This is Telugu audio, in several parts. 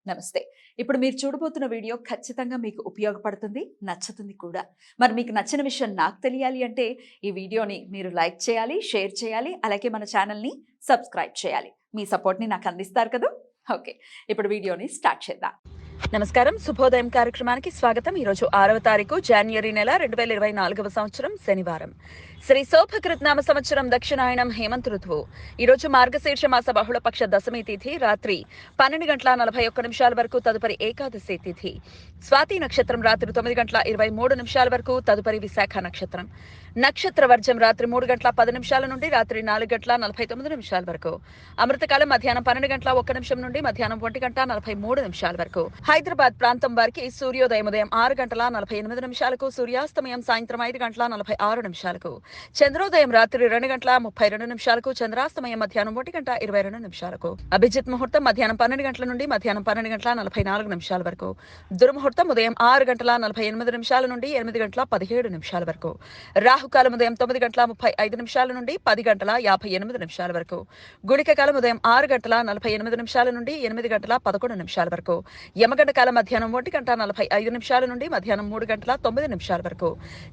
నమస్తే. ఇప్పుడు మీరు చూడబోతున్న వీడియో ఖచ్చితంగా మీకు ఉపయోగపడుతుంది, నచ్చుతుంది కూడా. మరి మీకు నచ్చిన విషయం నాకు తెలియాలి అంటే ఈ వీడియోని మీరు లైక్ చేయాలి, షేర్ చేయాలి, అలాగే మన ఛానల్‌ని సబ్స్క్రైబ్ చేయాలి. మీ సపోర్ట్‌ని నాకు అందిస్తారు కదూ! ఓకే. ఇప్పుడు వీడియోని స్టార్ట్ చేద్దాం. నమస్కారం. శుభోదయం కార్యక్రమానికి స్వాగతం. ఈరోజు 6వ తారీఖు జనవరి నెల 2024వ సంవత్సరం శనివారం. శ్రీ శోభకృత్నామ సంవత్సరం దక్షిణాయనం హేమంత ఋతువు. ఈరోజు మార్గశీర్ష మాస బహుళపక్ష దశమి తిథి రాత్రి 12:41 వరకు, తదుపరి ఏకాదశి తిథి. స్వాతి నక్షత్రం రాత్రి 9:23 వరకు, తదుపరి విశాఖ నక్షత్రం. నక్షత్ర వర్జం రాత్రి 3:10 నుండి రాత్రి 4:49 వరకు. అమృతకాలం మధ్యాహ్నం 12:01 నుండి మధ్యాహ్నం 1:43 వరకు. హైదరాబాద్ ప్రాంతం వారికి సూర్యోదయం ఉదయం 6:48 సూర్యాస్తమయం సాయంత్రం 5:46. చంద్రోదయం రాత్రి 2:32 చంద్రాస్తమయం మధ్యాహ్నం 1:22. అభిజిత్ ముహూర్తం మధ్యాహ్నం 12 నుండి మధ్యాహ్నం 12:44 వరకు. దుర్ముహూర్తం ఉదయం 6:48 నుండి 8:17 వరకు. రాహుకాలం ఉదయం 9:35 నుండి 10:58 వరకు. గుళిక కాలం ఉదయం 6:48 నుండి 8:11 వరకు. యమగండ కాలం మధ్యాహ్నం 1:45 నుండి మధ్యాహ్నం 3:09 వరకు.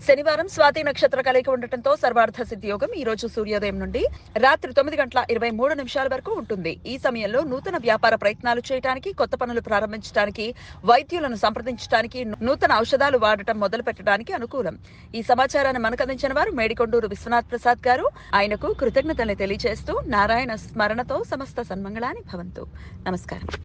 శనివారం స్వాతి నక్షత్ర కలయిక ఉండటంతో సర్వార్థ సిద్ధి యోగం ఈ రోజు సూర్యోదయం నుండి రాత్రి 9:23 వరకు ఉంటుంది. ఈ సమయంలో నూతన వ్యాపార ప్రయత్నాలు చేయడానికి, కొత్త పనులు ప్రారంభించడానికి, వైద్యులను సంప్రదించడానికి, నూతన ఔషధాలు వాడటం మొదలు పెట్టడానికి అనుకూలం. ఈ సమాచారాన్ని మనకు అందించిన వారు మేడికొండూరు విశ్వనాథ్ ప్రసాద్ గారు. ఆయనకు కృతజ్ఞతలు తెలియజేస్తూ నారాయణ స్మరణతో సమస్త సన్మంగళాని భవంతు. నమస్కారం.